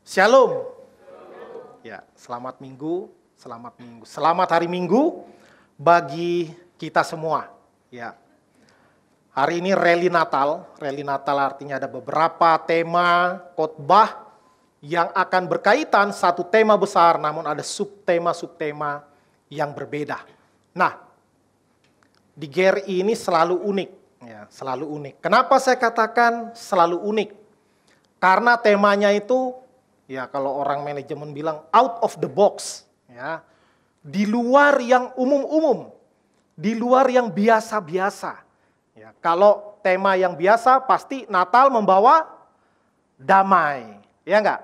Shalom. Ya, selamat minggu, selamat minggu. Selamat hari Minggu bagi kita semua. Ya. Hari ini rally Natal. Rally Natal artinya ada beberapa tema khotbah yang akan berkaitan satu tema besar, namun ada subtema-subtema yang berbeda. Nah, di GRI ini selalu unik, ya, selalu unik. Kenapa saya katakan selalu unik? Karena temanya itu, ya kalau orang manajemen bilang out of the box, ya, di luar yang umum-umum, di luar yang biasa-biasa. Ya, kalau tema yang biasa pasti Natal membawa damai, ya enggak?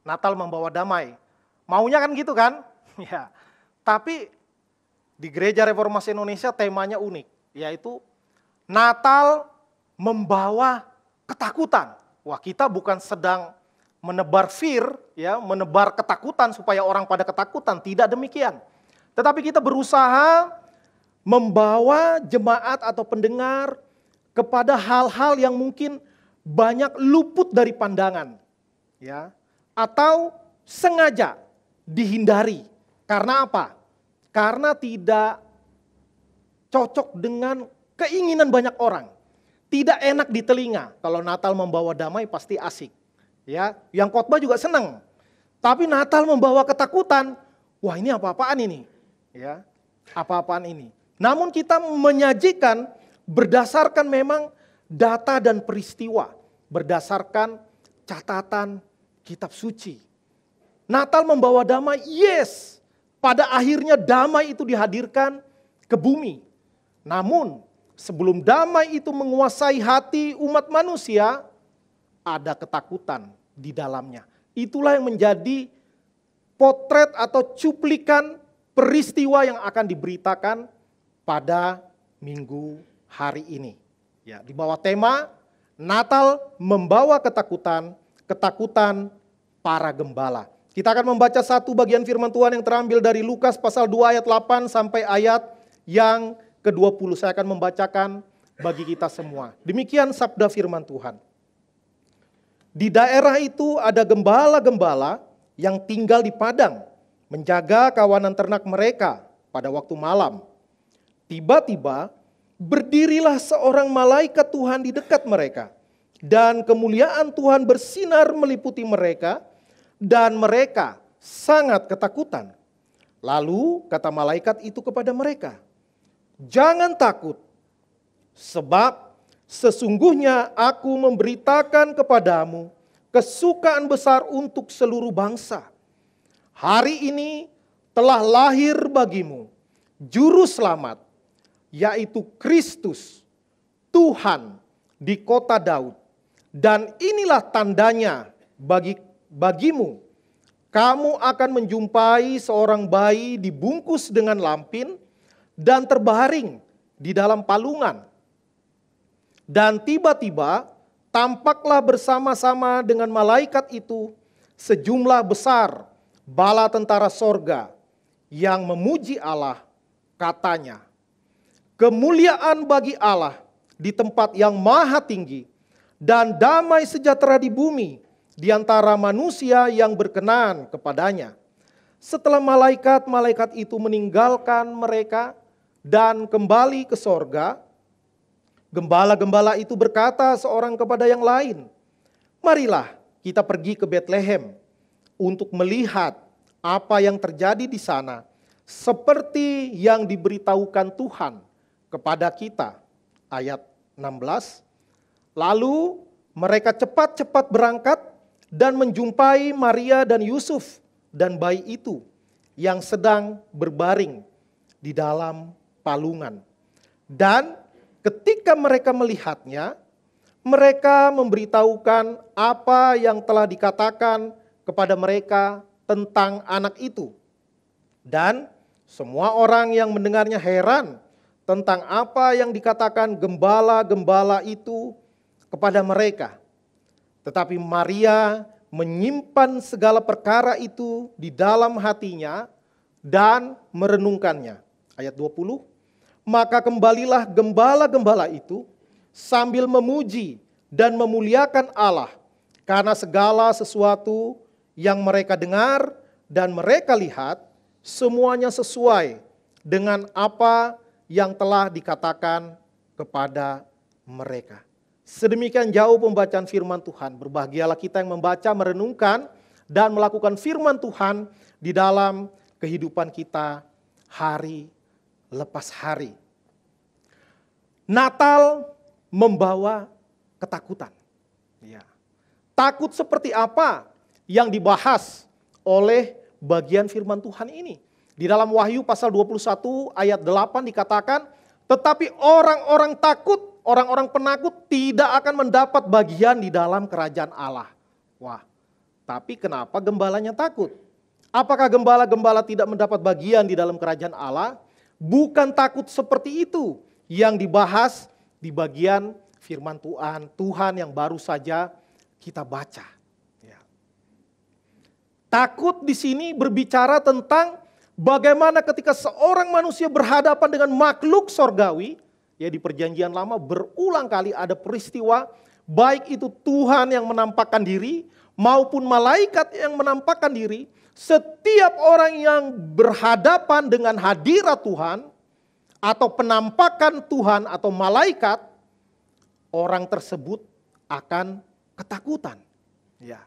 Natal membawa damai. Maunya kan gitu kan? Ya. Tapi di Gereja Reformasi Indonesia temanya unik, yaitu Natal membawa ketakutan. Wah, kita bukan sedang menebar fear, ya, menebar ketakutan supaya orang pada ketakutan, tidak demikian. Tetapi kita berusaha membawa jemaat atau pendengar kepada hal-hal yang mungkin banyak luput dari pandangan, ya, atau sengaja dihindari. Karena apa? Karena tidak cocok dengan keinginan banyak orang. Tidak enak di telinga. Kalau Natal membawa damai pasti asik. Ya, yang khotbah juga senang. Tapi Natal membawa ketakutan. Wah, ini apa-apaan ini? Ya, apa-apaan ini? Namun kita menyajikan berdasarkan memang data dan peristiwa, berdasarkan catatan kitab suci. Natal membawa damai, yes. Pada akhirnya damai itu dihadirkan ke bumi. Namun sebelum damai itu menguasai hati umat manusia, ada ketakutan di dalamnya. Itulah yang menjadi potret atau cuplikan peristiwa yang akan diberitakan pada minggu hari ini. Ya, di bawah tema Natal membawa ketakutan, ketakutan para gembala. Kita akan membaca satu bagian firman Tuhan yang terambil dari Lukas pasal 2 ayat 8 sampai ayat yang ke-20. Saya akan membacakan bagi kita semua. Demikian sabda firman Tuhan. Di daerah itu ada gembala-gembala yang tinggal di padang, menjaga kawanan ternak mereka pada waktu malam. Tiba-tiba berdirilah seorang malaikat Tuhan di dekat mereka, dan kemuliaan Tuhan bersinar meliputi mereka, dan mereka sangat ketakutan. Lalu kata malaikat itu kepada mereka, "Jangan takut, sebab sesungguhnya aku memberitakan kepadamu kesukaan besar untuk seluruh bangsa. Hari ini telah lahir bagimu juru selamat, yaitu Kristus, Tuhan di kota Daud. Dan inilah tandanya bagimu. Kamu akan menjumpai seorang bayi dibungkus dengan lampin dan terbaring di dalam palungan. Dan tiba-tiba tampaklah bersama-sama dengan malaikat itu sejumlah besar bala tentara sorga yang memuji Allah, katanya, kemuliaan bagi Allah di tempat yang maha tinggi, dan damai sejahtera di bumi di antara manusia yang berkenan kepadanya." Setelah malaikat-malaikat itu meninggalkan mereka dan kembali ke sorga, gembala-gembala itu berkata seorang kepada yang lain, "Marilah kita pergi ke Betlehem untuk melihat apa yang terjadi di sana, seperti yang diberitahukan Tuhan kepada kita." Ayat 16. Lalu mereka cepat-cepat berangkat dan menjumpai Maria dan Yusuf dan bayi itu yang sedang berbaring di dalam palungan. Dan ketika mereka melihatnya, mereka memberitahukan apa yang telah dikatakan kepada mereka tentang anak itu. Dan semua orang yang mendengarnya heran tentang apa yang dikatakan gembala-gembala itu kepada mereka. Tetapi Maria menyimpan segala perkara itu di dalam hatinya dan merenungkannya. Ayat 20. Maka kembalilah gembala-gembala itu sambil memuji dan memuliakan Allah karena segala sesuatu yang mereka dengar dan mereka lihat semuanya sesuai dengan apa yang telah dikatakan kepada mereka. Sedemikian jauh pembacaan firman Tuhan. Berbahagialah kita yang membaca, merenungkan, dan melakukan firman Tuhan di dalam kehidupan kita hari lepas hari. Natal membawa ketakutan. Ya. Takut seperti apa yang dibahas oleh bagian firman Tuhan ini? Di dalam Wahyu pasal 21 ayat 8 dikatakan, tetapi orang-orang takut, orang-orang penakut tidak akan mendapat bagian di dalam kerajaan Allah. Wah, tapi kenapa gembalanya takut? Apakah gembala-gembala tidak mendapat bagian di dalam kerajaan Allah? Bukan takut seperti itu yang dibahas di bagian firman Tuhan yang baru saja kita baca. Ya. Takut di sini berbicara tentang bagaimana ketika seorang manusia berhadapan dengan makhluk sorgawi, ya di perjanjian lama berulang kali ada peristiwa, baik itu Tuhan yang menampakkan diri maupun malaikat yang menampakkan diri, setiap orang yang berhadapan dengan hadirat Tuhan, atau penampakan Tuhan atau malaikat, orang tersebut akan ketakutan. Ya.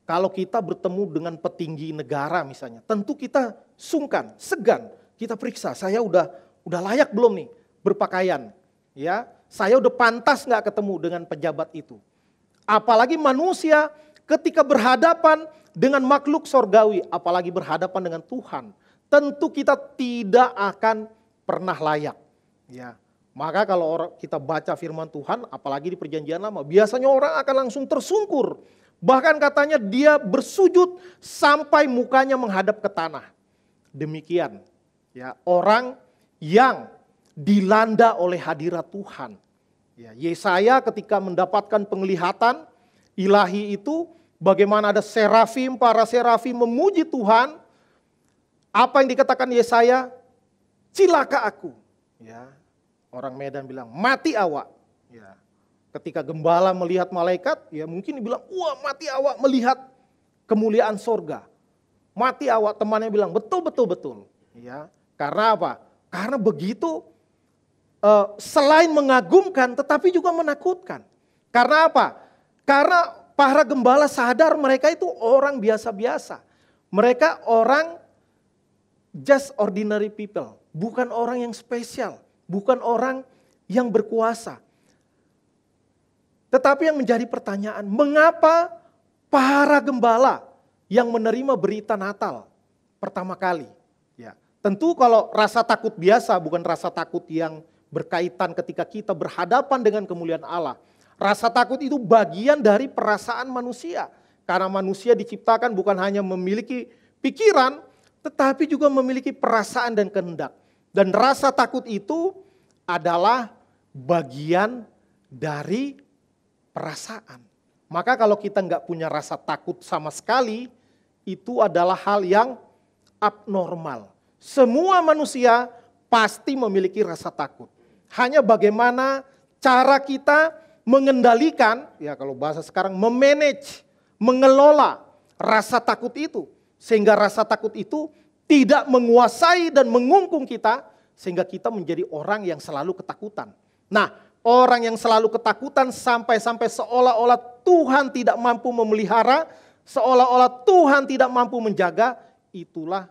Kalau kita bertemu dengan petinggi negara misalnya, tentu kita sungkan, segan. Kita periksa, saya udah layak belum nih berpakaian? Ya, saya udah pantas nggak ketemu dengan pejabat itu? Apalagi manusia ketika berhadapan dengan makhluk sorgawi, apalagi berhadapan dengan Tuhan, tentu kita tidak akan pernah layak. Ya, maka kalau kita baca firman Tuhan, apalagi di perjanjian lama, biasanya orang akan langsung tersungkur. Bahkan katanya dia bersujud sampai mukanya menghadap ke tanah. Demikian, ya, orang yang dilanda oleh hadirat Tuhan. Ya, Yesaya ketika mendapatkan penglihatan ilahi itu, bagaimana ada serafim, para serafim memuji Tuhan. Apa yang dikatakan Yesaya? Cilaka aku. Ya, orang Medan bilang mati awak. Ya, ketika gembala melihat malaikat, ya mungkin dibilang wah mati awak melihat kemuliaan sorga. Mati awak, temannya bilang betul. Ya, karena apa? Karena begitu selain mengagumkan tetapi juga menakutkan. Karena apa? Karena para gembala sadar mereka itu orang biasa-biasa. Mereka orang just ordinary people. Bukan orang yang spesial, bukan orang yang berkuasa. Tetapi yang menjadi pertanyaan, mengapa para gembala yang menerima berita Natal pertama kali? Ya, tentu kalau rasa takut biasa, bukan rasa takut yang berkaitan ketika kita berhadapan dengan kemuliaan Allah. Rasa takut itu bagian dari perasaan manusia. Karena manusia diciptakan bukan hanya memiliki pikiran, tetapi juga memiliki perasaan dan kehendak. Dan rasa takut itu adalah bagian dari perasaan. Maka kalau kita nggak punya rasa takut sama sekali, itu adalah hal yang abnormal. Semua manusia pasti memiliki rasa takut. Hanya bagaimana cara kita mengendalikan, ya kalau bahasa sekarang memanage, mengelola rasa takut itu. Sehingga rasa takut itu tidak menguasai dan mengungkung kita, sehingga kita menjadi orang yang selalu ketakutan. Nah, orang yang selalu ketakutan sampai-sampai seolah-olah Tuhan tidak mampu memelihara, seolah-olah Tuhan tidak mampu menjaga, itulah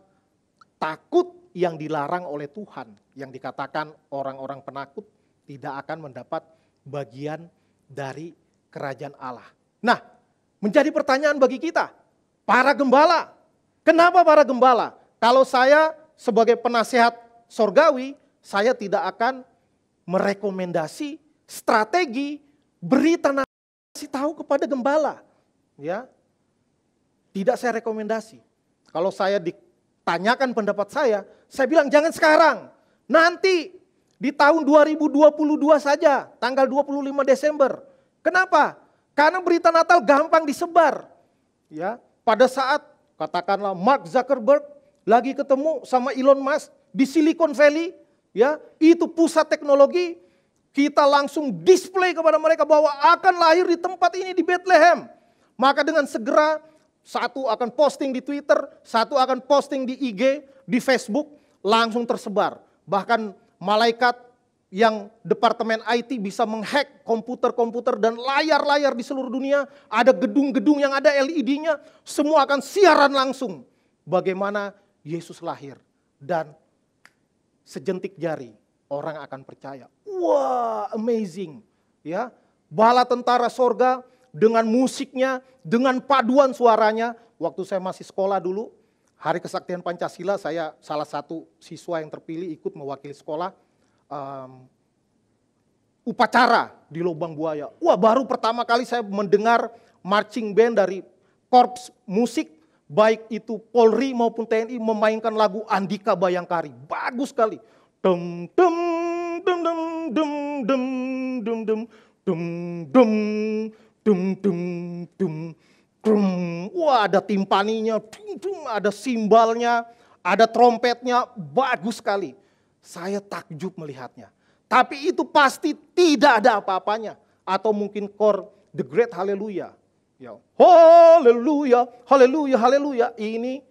takut yang dilarang oleh Tuhan. Yang dikatakan orang-orang penakut tidak akan mendapat bagian dari kerajaan Allah. Nah, menjadi pertanyaan bagi kita, para gembala, kenapa para gembala? Kalau saya sebagai penasehat sorgawi, saya tidak akan merekomendasi strategi berita kasih tahu kepada gembala. Ya, tidak saya rekomendasi. Kalau saya ditanyakan pendapat saya bilang jangan sekarang. Nanti di tahun 2022 saja, tanggal 25 Desember. Kenapa? Karena berita Natal gampang disebar. Ya, pada saat katakanlah Mark Zuckerberg lagi ketemu sama Elon Musk di Silicon Valley, ya, itu pusat teknologi, kita langsung display kepada mereka bahwa akan lahir di tempat ini di Bethlehem. Maka dengan segera Satu akan posting di Twitter, satu akan posting di IG, di Facebook, langsung tersebar. Bahkan malaikat yang departemen IT bisa menghack komputer-komputer dan layar-layar di seluruh dunia. Ada gedung-gedung yang ada LED-nya, semua akan siaran langsung. Bagaimana Yesus lahir. Dan sejentik jari orang akan percaya. Wah, amazing. Ya, bala tentara sorga dengan musiknya, dengan paduan suaranya. Waktu saya masih sekolah dulu, Hari Kesaktian Pancasila, saya salah satu siswa yang terpilih ikut mewakili sekolah. Upacara di Lubang Buaya. Wah, baru pertama kali saya mendengar marching band dari korps musik, baik itu Polri maupun TNI memainkan lagu Andika Bayangkari. Bagus sekali. Dem dem dem dem dem dem dem dem dem dem dem dem dem dem. Wah, ada timpaninya, ada simbalnya, ada trompetnya, bagus sekali. Saya takjub melihatnya. Tapi itu pasti tidak ada apa-apanya. Atau mungkin kor The Great Hallelujah. Ya. Haleluya, haleluya, haleluya. Ini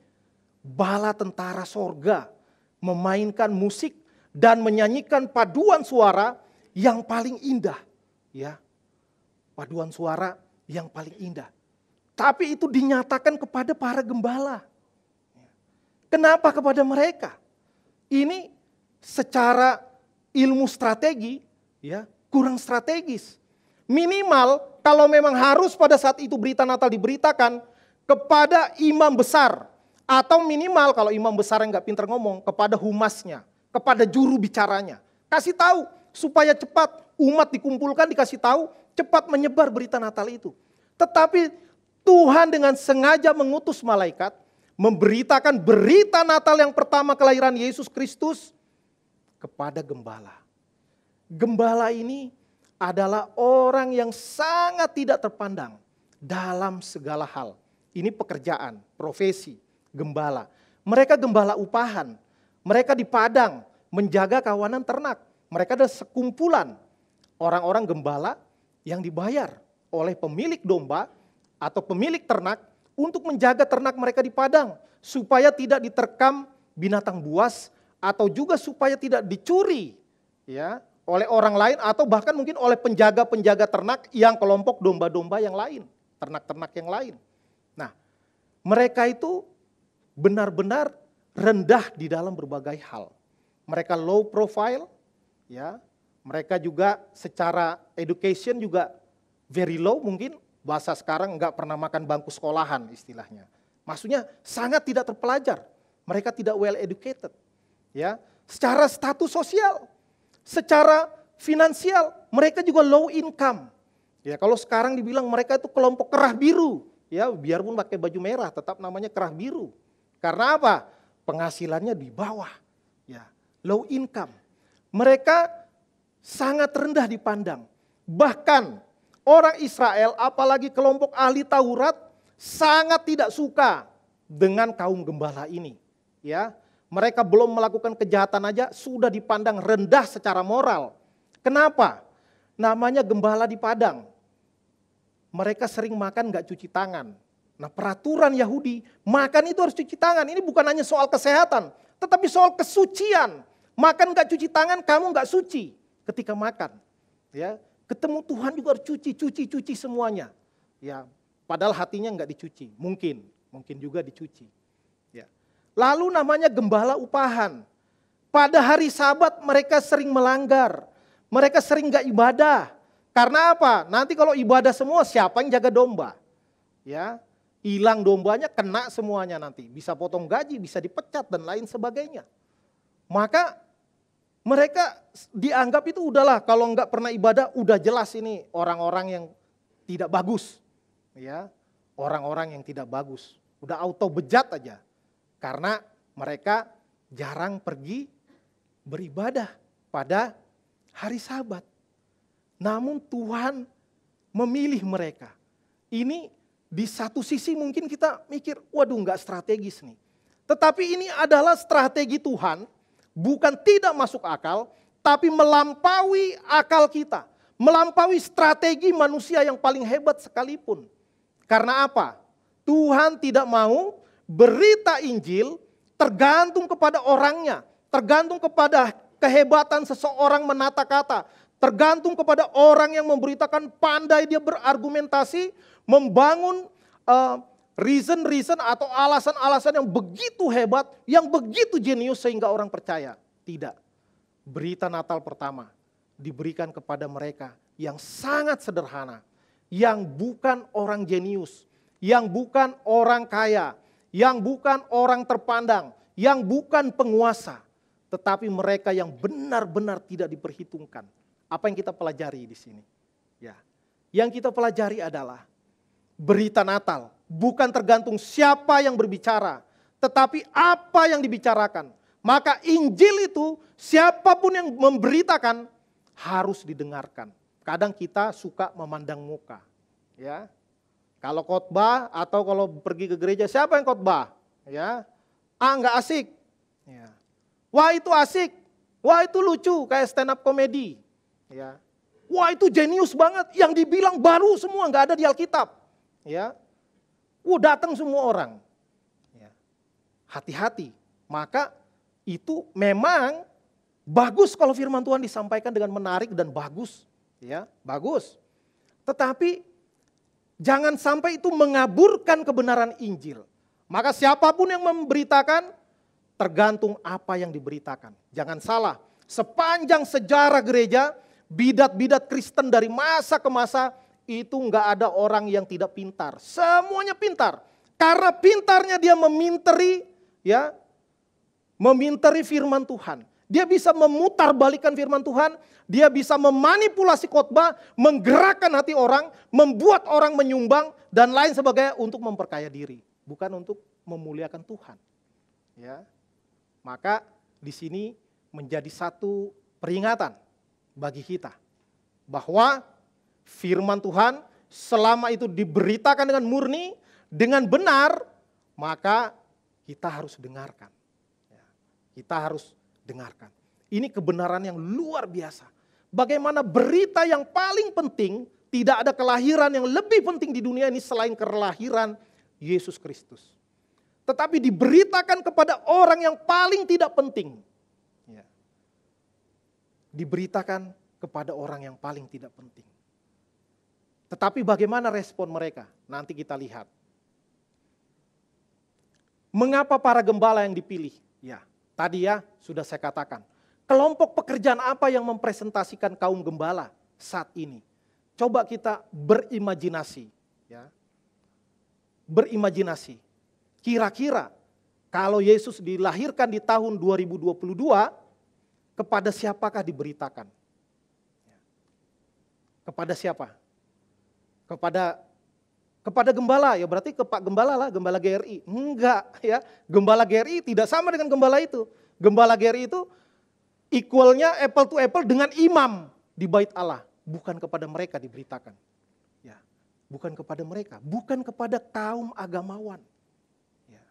bala tentara sorga memainkan musik dan menyanyikan paduan suara yang paling indah. Ya, paduan suara yang paling indah. Tapi itu dinyatakan kepada para gembala. Kenapa kepada mereka? Ini secara ilmu strategi ya kurang strategis. Minimal kalau memang harus pada saat itu berita Natal diberitakan kepada imam besar. Atau minimal kalau imam besar yang nggak pintar ngomong kepada humasnya, kepada juru bicaranya. Kasih tahu supaya cepat umat dikumpulkan, dikasih tahu, cepat menyebar berita Natal itu. Tetapi Tuhan dengan sengaja mengutus malaikat memberitakan berita Natal yang pertama kelahiran Yesus Kristus kepada gembala. Gembala ini adalah orang yang sangat tidak terpandang dalam segala hal. Ini pekerjaan, profesi, gembala. Mereka gembala upahan. Mereka di padang menjaga kawanan ternak. Mereka adalah sekumpulan orang-orang gembala yang dibayar oleh pemilik domba atau pemilik ternak untuk menjaga ternak mereka di padang. Supaya tidak diterkam binatang buas atau juga supaya tidak dicuri ya oleh orang lain atau bahkan mungkin oleh penjaga-penjaga ternak yang kelompok domba-domba yang lain, ternak-ternak yang lain. Nah, mereka itu benar-benar rendah di dalam berbagai hal. Mereka low profile, ya. Mereka juga secara education juga very low mungkin, bahasa sekarang nggak pernah makan bangku sekolahan istilahnya. Maksudnya sangat tidak terpelajar. Mereka tidak well educated. Ya, secara status sosial, secara finansial, mereka juga low income. Ya, kalau sekarang dibilang mereka itu kelompok kerah biru, ya, biarpun pakai baju merah tetap namanya kerah biru. Karena apa? Penghasilannya di bawah. Ya, low income. Mereka sangat rendah dipandang. Bahkan orang Israel, apalagi kelompok ahli Taurat, sangat tidak suka dengan kaum gembala ini. Ya, mereka belum melakukan kejahatan aja sudah dipandang rendah secara moral. Kenapa? Namanya gembala di padang. Mereka sering makan gak cuci tangan. Nah, peraturan Yahudi, makan itu harus cuci tangan. Ini bukan hanya soal kesehatan, tetapi soal kesucian. Makan gak cuci tangan, kamu gak suci ketika makan. Ya, ketemu Tuhan juga harus cuci semuanya. Ya, padahal hatinya gak dicuci, mungkin juga dicuci. Ya. Lalu namanya gembala upahan. Pada hari Sabat mereka sering melanggar. Mereka sering gak ibadah. Karena apa? Nanti kalau ibadah semua siapa yang jaga domba? Ya, hilang dombanya, kena semuanya nanti. Bisa potong gaji, bisa dipecat dan lain sebagainya. Maka mereka dianggap itu udahlah kalau nggak pernah ibadah udah jelas ini orang-orang yang tidak bagus. Ya, orang-orang yang tidak bagus. Udah auto bejat aja. Karena mereka jarang pergi beribadah pada hari Sabat. Namun Tuhan memilih mereka. Ini di satu sisi mungkin kita mikir, waduh nggak strategis nih. Tetapi ini adalah strategi Tuhan, bukan tidak masuk akal, tapi melampaui akal kita. Melampaui strategi manusia yang paling hebat sekalipun. Karena apa? Tuhan tidak mau berita Injil tergantung kepada orangnya, tergantung kepada kehebatan seseorang menata kata, tergantung kepada orang yang memberitakan pandai dia berargumentasi, membangun reason atau alasan-alasan yang begitu hebat, yang begitu jenius sehingga orang percaya. Tidak. Berita Natal pertama diberikan kepada mereka yang sangat sederhana, yang bukan orang jenius, yang bukan orang kaya, yang bukan orang terpandang, yang bukan penguasa, tetapi mereka yang benar-benar tidak diperhitungkan. Apa yang kita pelajari di sini? Ya, yang kita pelajari adalah berita Natal bukan tergantung siapa yang berbicara, tetapi apa yang dibicarakan. Maka Injil itu siapapun yang memberitakan harus didengarkan. Kadang kita suka memandang muka, ya. Kalau khotbah atau kalau pergi ke gereja, siapa yang khotbah? Ya, enggak asik. Ya. Wah itu asik, wah itu lucu kayak stand up comedy. Ya. Wah itu jenius banget, yang dibilang baru semua nggak ada di Alkitab. Ya, datang semua orang. Ya. Hati-hati, maka itu memang bagus kalau firman Tuhan disampaikan dengan menarik dan bagus. Ya, bagus. Tetapi jangan sampai itu mengaburkan kebenaran Injil. Maka siapapun yang memberitakan, tergantung apa yang diberitakan. Jangan salah, sepanjang sejarah gereja, bidat-bidat Kristen dari masa ke masa, itu enggak ada orang yang tidak pintar. Semuanya pintar. Karena pintarnya dia meminteri, ya, meminteri firman Tuhan. Dia bisa memutarbalikkan firman Tuhan, dia bisa memanipulasi khotbah, menggerakkan hati orang, membuat orang menyumbang dan lain sebagainya untuk memperkaya diri, bukan untuk memuliakan Tuhan. Ya. Maka di sini menjadi satu peringatan bagi kita bahwa firman Tuhan selama itu diberitakan dengan murni, dengan benar, maka kita harus dengarkan. Ya. Kita harus dengarkan. Ini kebenaran yang luar biasa. Bagaimana berita yang paling penting, tidak ada kelahiran yang lebih penting di dunia ini selain kelahiran Yesus Kristus. Tetapi diberitakan kepada orang yang paling tidak penting. Ya. Diberitakan kepada orang yang paling tidak penting. Tetapi bagaimana respon mereka? Nanti kita lihat. Mengapa para gembala yang dipilih? Ya, tadi ya sudah saya katakan. Kelompok pekerjaan apa yang mempresentasikan kaum gembala saat ini? Coba kita berimajinasi. Ya. Berimajinasi. Kira-kira kalau Yesus dilahirkan di tahun 2022, kepada siapakah diberitakan? Kepada siapa? Kepada gembala, ya berarti ke Pak Gembala lah, Gembala GRI. Enggak ya, Gembala GRI tidak sama dengan gembala itu. Gembala GRI itu equalnya apple to apple dengan imam di bait Allah. Bukan kepada mereka diberitakan. Ya, bukan kepada mereka, bukan kepada kaum agamawan. Ya.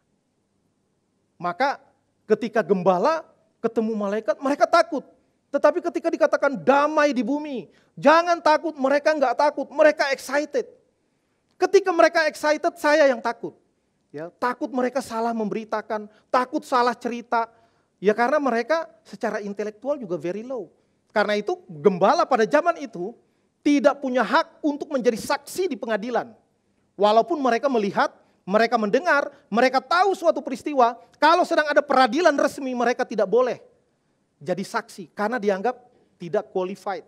Maka ketika gembala ketemu malaikat, mereka takut. Tetapi ketika dikatakan damai di bumi, jangan takut, mereka enggak takut, mereka excited. Ketika mereka excited, saya yang takut. Ya, takut mereka salah memberitakan, takut salah cerita. Ya karena mereka secara intelektual juga very low. Karena itu gembala pada zaman itu tidak punya hak untuk menjadi saksi di pengadilan. Walaupun mereka melihat, mereka mendengar, mereka tahu suatu peristiwa, kalau sedang ada peradilan resmi mereka tidak boleh jadi saksi karena dianggap tidak qualified,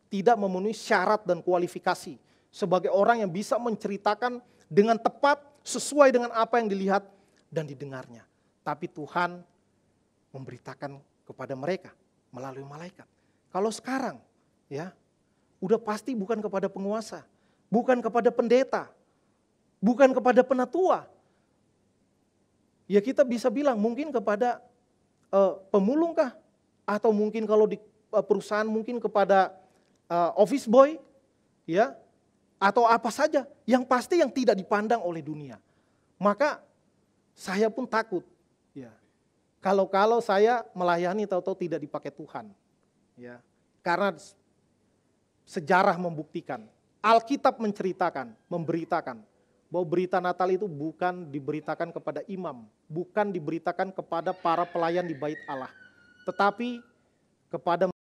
tidak memenuhi syarat dan kualifikasi sebagai orang yang bisa menceritakan dengan tepat sesuai dengan apa yang dilihat dan didengarnya. Tapi Tuhan memberitakan kepada mereka melalui malaikat. Kalau sekarang ya udah pasti bukan kepada penguasa, bukan kepada pendeta, bukan kepada penatua. Ya kita bisa bilang mungkin kepada pemulung kah? Atau mungkin kalau di perusahaan mungkin kepada office boy, ya, atau apa saja. Yang pasti yang tidak dipandang oleh dunia. Maka saya pun takut, ya. Kalau saya melayani tahu-tahu tidak dipakai Tuhan, ya. Karena sejarah membuktikan, Alkitab menceritakan, memberitakan bahwa berita Natal itu bukan diberitakan kepada imam, bukan diberitakan kepada para pelayan di bait Allah, tetapi kepada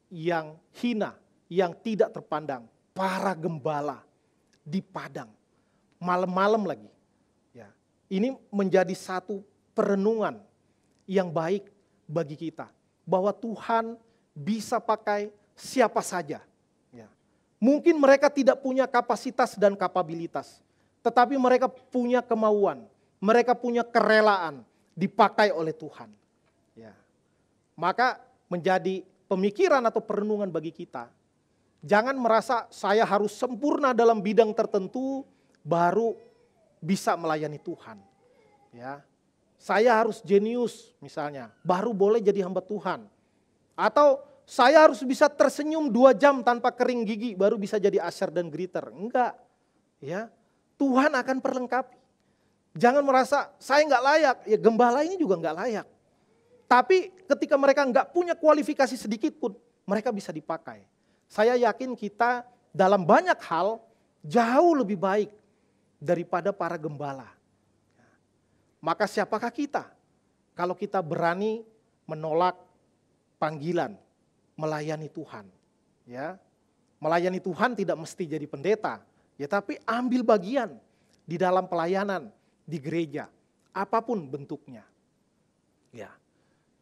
yang hina, yang tidak terpandang, para gembala di padang, malam-malam lagi. Ya, ini menjadi satu perenungan yang baik bagi kita, bahwa Tuhan bisa pakai siapa saja. Ya. Mungkin mereka tidak punya kapasitas dan kapabilitas, tetapi mereka punya kemauan, mereka punya kerelaan dipakai oleh Tuhan. Ya. Maka menjadi pemikiran atau perenungan bagi kita, jangan merasa saya harus sempurna dalam bidang tertentu baru bisa melayani Tuhan. Ya. Saya harus jenius misalnya, baru boleh jadi hamba Tuhan. Atau saya harus bisa tersenyum 2 jam tanpa kering gigi baru bisa jadi asher dan greeter. Enggak. Ya. Tuhan akan perlengkapi. Jangan merasa saya enggak layak, ya gembala ini juga enggak layak. Tapi ketika mereka enggak punya kualifikasi sedikit pun, mereka bisa dipakai. Saya yakin kita dalam banyak hal jauh lebih baik daripada para gembala. Maka siapakah kita kalau kita berani menolak panggilan melayani Tuhan? Ya, melayani Tuhan tidak mesti jadi pendeta, ya tapi ambil bagian di dalam pelayanan di gereja, apapun bentuknya. Ya,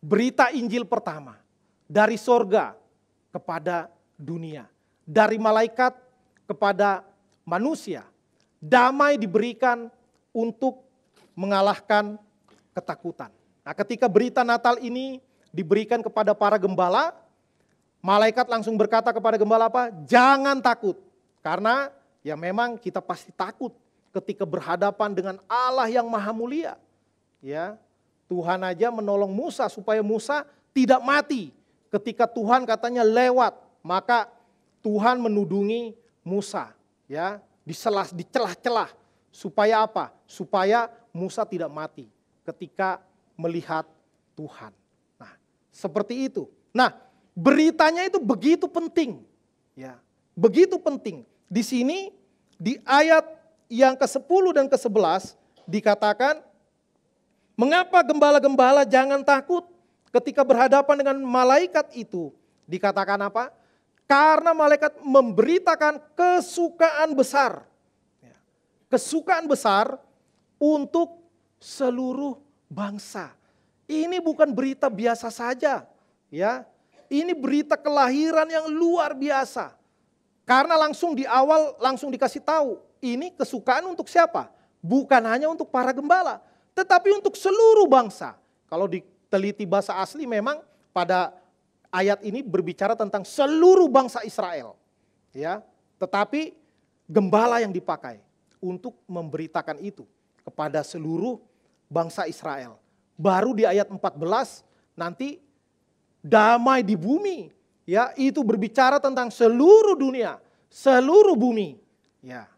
berita Injil pertama dari sorga kepada dunia, dari malaikat kepada manusia, damai diberikan untuk mengalahkan ketakutan. Nah, ketika berita Natal ini diberikan kepada para gembala, malaikat langsung berkata kepada gembala apa? Jangan takut. Karena ya memang kita pasti takut ketika berhadapan dengan Allah yang maha mulia. Ya, Tuhan aja menolong Musa supaya Musa tidak mati. Ketika Tuhan katanya lewat, maka Tuhan menudungi Musa, ya, di celah-celah supaya apa? Supaya Musa tidak mati ketika melihat Tuhan. Nah, seperti itu. Nah, beritanya itu begitu penting. Ya, begitu penting. Di sini di ayat yang ke-10 dan ke-11 dikatakan, mengapa gembala-gembala jangan takut ketika berhadapan dengan malaikat itu? Dikatakan apa? Karena malaikat memberitakan kesukaan besar. Kesukaan besar untuk seluruh bangsa. Ini bukan berita biasa saja, ya. Ini berita kelahiran yang luar biasa. Karena langsung di awal langsung dikasih tahu, ini kesukaan untuk siapa? Bukan hanya untuk para gembala, tetapi untuk seluruh bangsa. Kalau diteliti bahasa asli memang pada ayat ini berbicara tentang seluruh bangsa Israel, ya. Tetapi gembala yang dipakai untuk memberitakan itu kepada seluruh bangsa Israel. Baru di ayat 14 nanti damai di bumi, ya, itu berbicara tentang seluruh dunia, seluruh bumi, ya.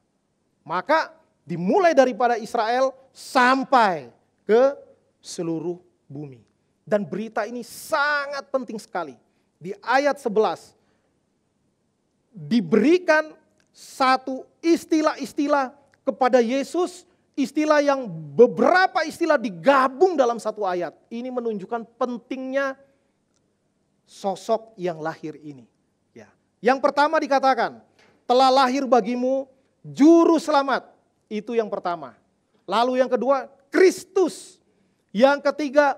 Maka dimulai daripada Israel sampai ke seluruh bumi. Dan berita ini sangat penting sekali. Di ayat 11 diberikan satu istilah-istilah kepada Yesus, istilah yang beberapa istilah digabung dalam satu ayat. Ini menunjukkan pentingnya sosok yang lahir ini. Ya. Yang pertama dikatakan, telah lahir bagimu juru selamat. Itu yang pertama. Lalu yang kedua, Kristus. Yang ketiga,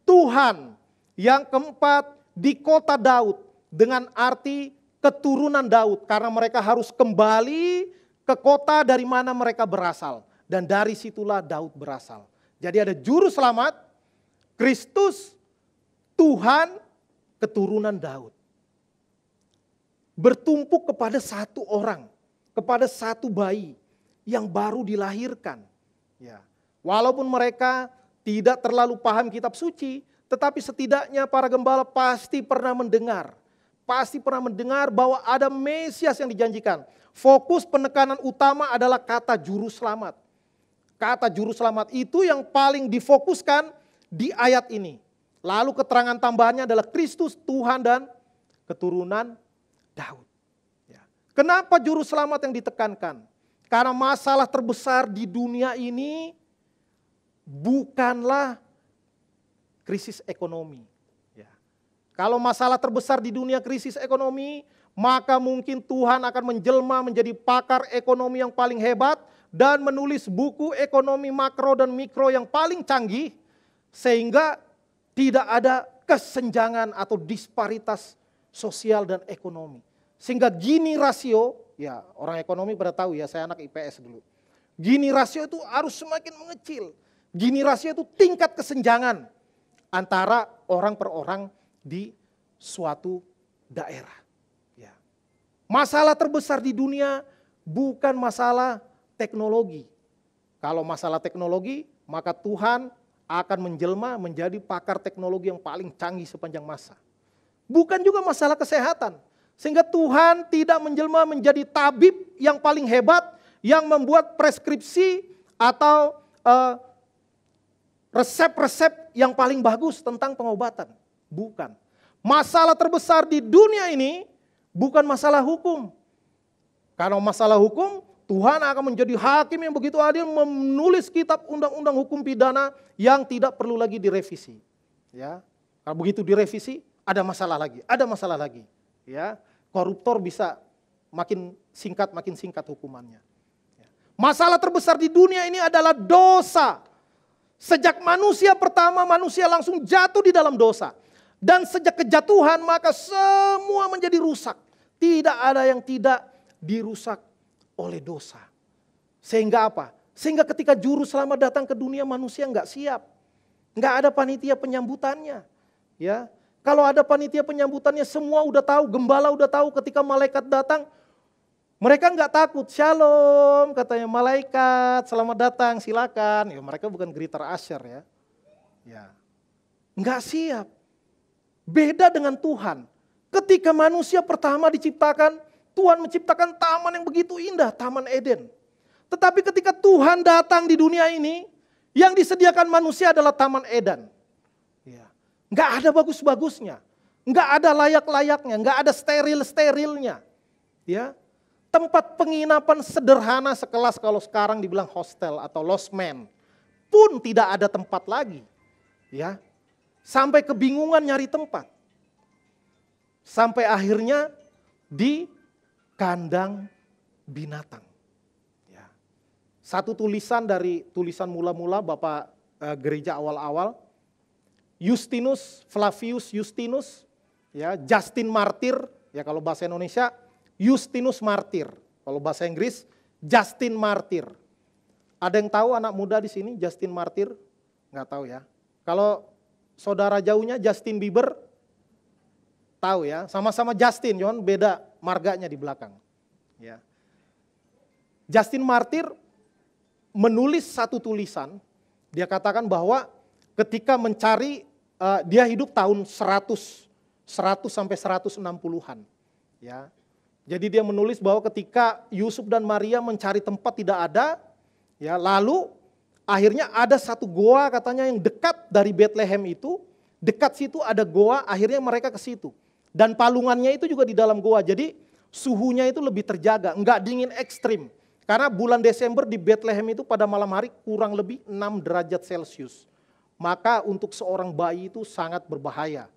Tuhan. Yang keempat, di kota Daud. Dengan arti keturunan Daud. Karena mereka harus kembali ke kota dari mana mereka berasal. Dan dari situlah Daud berasal. Jadi ada juru selamat, Kristus, Tuhan, keturunan Daud. Bertumpuk kepada satu orang, kepada satu bayi yang baru dilahirkan. Ya. Walaupun mereka tidak terlalu paham kitab suci, tetapi setidaknya para gembala pasti pernah mendengar. Pasti pernah mendengar bahwa ada Mesias yang dijanjikan. Fokus penekanan utama adalah kata juru selamat. Kata juru selamat itu yang paling difokuskan di ayat ini. Lalu keterangan tambahannya adalah Kristus, Tuhan dan keturunan Daud. Ya. Kenapa juru selamat yang ditekankan? Karena masalah terbesar di dunia ini bukanlah krisis ekonomi. Ya. Kalau masalah terbesar di dunia krisis ekonomi, maka mungkin Tuhan akan menjelma menjadi pakar ekonomi yang paling hebat dan menulis buku ekonomi makro dan mikro yang paling canggih, sehingga tidak ada kesenjangan atau disparitas sosial dan ekonomi. Sehingga Gini rasio, ya orang ekonomi pada tahu ya, saya anak IPS dulu. Gini rasio itu harus semakin mengecil. Gini rasio itu tingkat kesenjangan antara orang per orang di suatu daerah. Ya. Masalah terbesar di dunia bukan masalah teknologi. Kalau masalah teknologi, maka Tuhan akan menjelma menjadi pakar teknologi yang paling canggih sepanjang masa. Bukan juga masalah kesehatan. Sehingga Tuhan tidak menjelma menjadi tabib yang paling hebat, yang membuat preskripsi atau resep-resep yang paling bagus tentang pengobatan. Bukan. Masalah terbesar di dunia ini bukan masalah hukum. Kalau masalah hukum, Tuhan akan menjadi hakim yang begitu adil, menulis kitab undang-undang hukum pidana yang tidak perlu lagi direvisi. Ya, kalau begitu direvisi, ada masalah lagi. Ya, koruptor bisa makin singkat hukumannya. Ya. Masalah terbesar di dunia ini adalah dosa. Sejak manusia pertama, manusia langsung jatuh di dalam dosa. Dan sejak kejatuhan, maka semua menjadi rusak. Tidak ada yang tidak dirusak oleh dosa. Sehingga apa? Sehingga ketika juru selamat datang ke dunia, manusia nggak siap. Nggak ada panitia penyambutannya. Ya, kalau ada panitia penyambutannya, semua udah tahu, gembala udah tahu ketika malaikat datang. Mereka nggak takut, shalom katanya malaikat, selamat datang, silakan. Ya mereka bukan Greater Asher ya. Ya, nggak siap. Beda dengan Tuhan. Ketika manusia pertama diciptakan, Tuhan menciptakan taman yang begitu indah, Taman Eden. Tetapi ketika Tuhan datang di dunia ini, yang disediakan manusia adalah Taman Eden. Ya. Nggak ada bagus-bagusnya, nggak ada layak-layaknya, nggak ada steril-sterilnya. Ya. Tempat penginapan sederhana sekelas kalau sekarang dibilang hostel atau losmen pun tidak ada tempat lagi. Ya. Sampai kebingungan nyari tempat. Sampai akhirnya di kandang binatang. Ya. Satu tulisan dari tulisan mula-mula Bapak gereja awal-awal, Justinus Flavius Justinus, ya, Justin Martir, ya kalau bahasa Indonesia Justinus Martir, kalau bahasa Inggris Justin Martir. Ada yang tahu anak muda di sini Justin Martir? Nggak tahu ya. Kalau saudara jauhnya Justin Bieber, tahu ya, sama-sama Justin, cuman beda marganya di belakang. Ya. Justin Martir menulis satu tulisan, dia katakan bahwa ketika mencari, dia hidup tahun 100 sampai 160-an. Ya. Jadi dia menulis bahwa ketika Yusuf dan Maria mencari tempat tidak ada, ya, lalu akhirnya ada satu goa katanya yang dekat dari Bethlehem itu, dekat situ ada goa, akhirnya mereka ke situ. Dan palungannya itu juga di dalam goa, jadi suhunya itu lebih terjaga, enggak dingin ekstrim. Karena bulan Desember di Bethlehem itu pada malam hari kurang lebih 6 derajat Celcius. Maka untuk seorang bayi itu sangat berbahaya.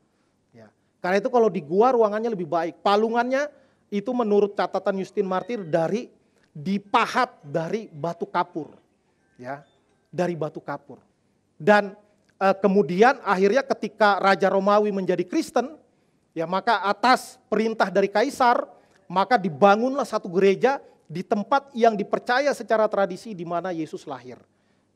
Ya. Karena itu kalau di gua ruangannya lebih baik. Palungannya itu menurut catatan Justin Martir dipahat dari batu kapur. Ya, dari batu kapur. Dan kemudian akhirnya ketika Raja Romawi menjadi Kristen, ya maka atas perintah dari Kaisar, maka dibangunlah satu gereja di tempat yang dipercaya secara tradisi di mana Yesus lahir.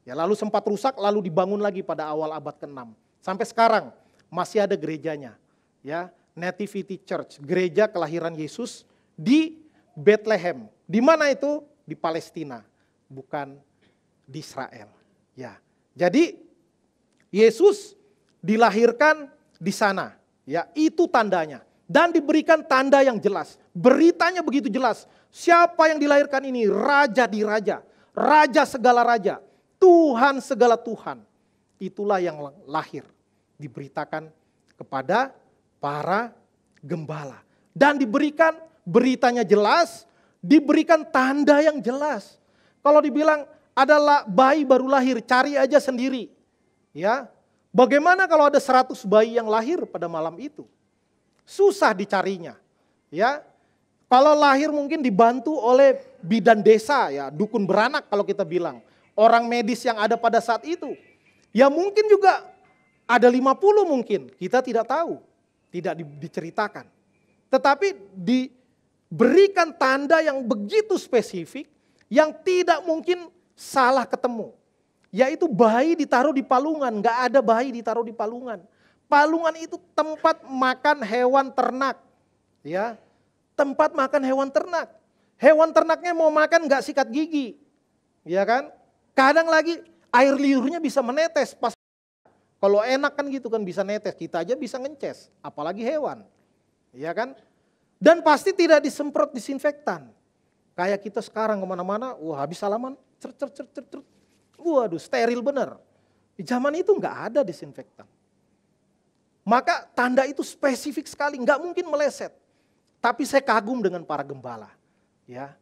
Ya, lalu sempat rusak, lalu dibangun lagi pada awal abad ke-6. Sampai sekarang masih ada gerejanya. Ya, Nativity Church, gereja kelahiran Yesus di Bethlehem. Di mana itu? Di Palestina, bukan di Israel. Ya, jadi Yesus dilahirkan di sana. Ya, itu tandanya. Dan diberikan tanda yang jelas. Beritanya begitu jelas. Siapa yang dilahirkan ini? Raja di raja. Raja segala raja. Tuhan segala Tuhan. Itulah yang lahir. Diberitakan kepada para gembala. Dan diberikan beritanya jelas. Diberikan tanda yang jelas. Kalau dibilang adalah bayi baru lahir, cari aja sendiri. Ya, bagaimana kalau ada 100 bayi yang lahir pada malam itu? Susah dicarinya. Ya, kalau lahir mungkin dibantu oleh bidan desa, ya, dukun beranak kalau kita bilang. Orang medis yang ada pada saat itu. Ya mungkin juga ada 50 mungkin, kita tidak tahu. Tidak diceritakan. Tetapi diberikan tanda yang begitu spesifik, yang tidak mungkin salah ketemu. Yaitu bayi ditaruh di palungan, gak ada bayi ditaruh di palungan. Palungan itu tempat makan hewan ternak. Ya, tempat makan hewan ternak. Hewan ternaknya mau makan gak sikat gigi. Ya kan? Kadang lagi air liurnya bisa menetes. Pas kalau enak kan gitu kan bisa netes. Kita aja bisa ngences. Apalagi hewan. Ya kan? Dan pasti tidak disemprot disinfektan. Kayak kita sekarang kemana-mana, wah habis salaman, waduh steril bener. Di zaman itu nggak ada disinfektan. Maka tanda itu spesifik sekali, nggak mungkin meleset. Tapi saya kagum dengan para gembala. Ya,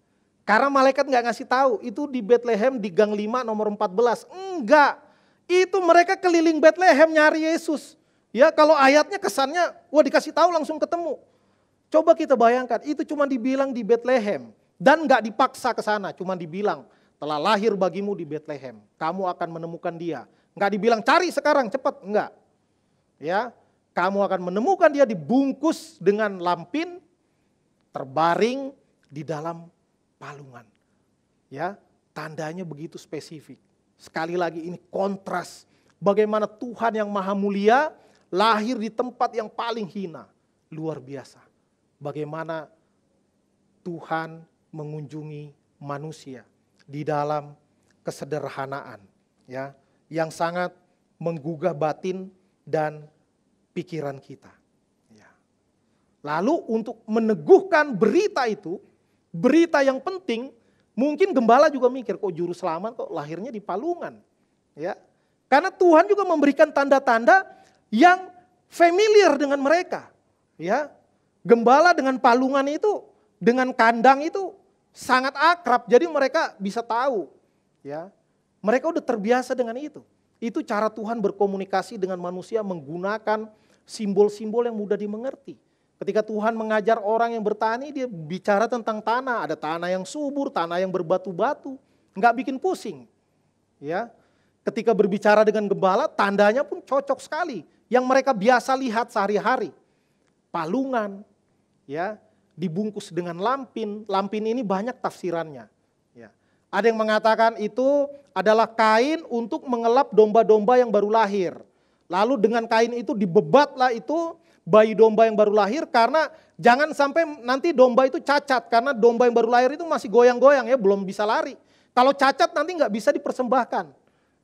karena malaikat nggak ngasih tahu, itu di Bethlehem di gang 5 nomor 14. Enggak, itu mereka keliling Bethlehem nyari Yesus. Ya kalau ayatnya kesannya, wah dikasih tahu langsung ketemu. Coba kita bayangkan, itu cuma dibilang di Bethlehem. Dan nggak dipaksa ke sana, cuma dibilang telah lahir bagimu di Bethlehem. Kamu akan menemukan dia. Nggak dibilang cari sekarang cepat, enggak. Ya, kamu akan menemukan dia dibungkus dengan lampin, terbaring di dalam palungan. Ya, tandanya begitu spesifik. Sekali lagi ini kontras bagaimana Tuhan yang maha mulia lahir di tempat yang paling hina. Luar biasa. Bagaimana Tuhan mengunjungi manusia di dalam kesederhanaan, ya, yang sangat menggugah batin dan pikiran kita. Ya. Lalu untuk meneguhkan berita itu, berita yang penting, mungkin gembala juga mikir kok juru selamat kok lahirnya di palungan, ya, karena Tuhan juga memberikan tanda-tanda yang familiar dengan mereka, ya. Gembala dengan palungan itu, dengan kandang itu sangat akrab, jadi mereka bisa tahu, ya. Mereka udah terbiasa dengan itu. Itu cara Tuhan berkomunikasi dengan manusia menggunakan simbol-simbol yang mudah dimengerti. Ketika Tuhan mengajar orang yang bertani, dia bicara tentang tanah, ada tanah yang subur, tanah yang berbatu-batu, nggak bikin pusing, ya. Ketika berbicara dengan gembala, tandanya pun cocok sekali, yang mereka biasa lihat sehari-hari, palungan, ya. Dibungkus dengan lampin, lampin ini banyak tafsirannya. Ya. Ada yang mengatakan itu adalah kain untuk mengelap domba-domba yang baru lahir. Lalu dengan kain itu dibebatlah itu bayi domba yang baru lahir karena jangan sampai nanti domba itu cacat. Karena domba yang baru lahir itu masih goyang-goyang ya, belum bisa lari. Kalau cacat nanti nggak bisa dipersembahkan.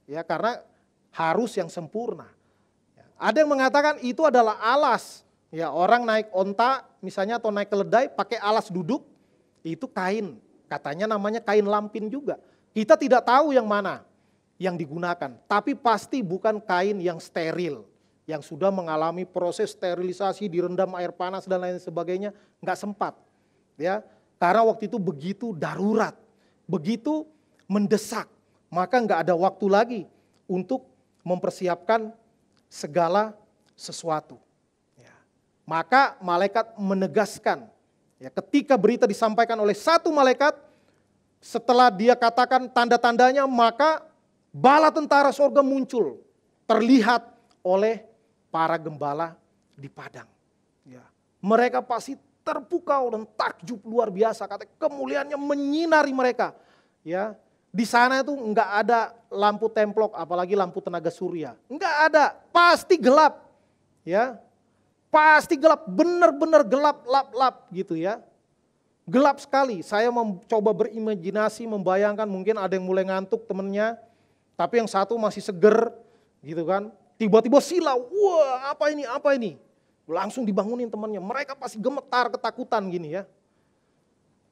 Ya, karena harus yang sempurna. Ya. Ada yang mengatakan itu adalah alas. Ya, orang naik onta misalnya atau naik keledai pakai alas duduk, itu kain. Katanya namanya kain lampin juga. Kita tidak tahu yang mana yang digunakan. Tapi pasti bukan kain yang steril. Yang sudah mengalami proses sterilisasi, direndam air panas dan lain sebagainya. Nggak sempat. Ya, karena waktu itu begitu darurat. Begitu mendesak. Maka nggak ada waktu lagi untuk mempersiapkan segala sesuatu. Maka malaikat menegaskan, ya, ketika berita disampaikan oleh satu malaikat, setelah dia katakan tanda-tandanya, maka bala tentara sorga muncul, terlihat oleh para gembala di padang. Ya. Mereka pasti terpukau dan takjub luar biasa, katanya kemuliaannya menyinari mereka. Ya. Di sana itu enggak ada lampu templok, apalagi lampu tenaga surya, enggak ada, pasti gelap. Ya. Pasti gelap, benar-benar gelap, lap-lap gitu ya. Gelap sekali, saya mencoba berimajinasi, membayangkan mungkin ada yang mulai ngantuk temennya, tapi yang satu masih seger gitu kan. Tiba-tiba silau, wah apa ini, langsung dibangunin temannya, mereka pasti gemetar, ketakutan gini ya.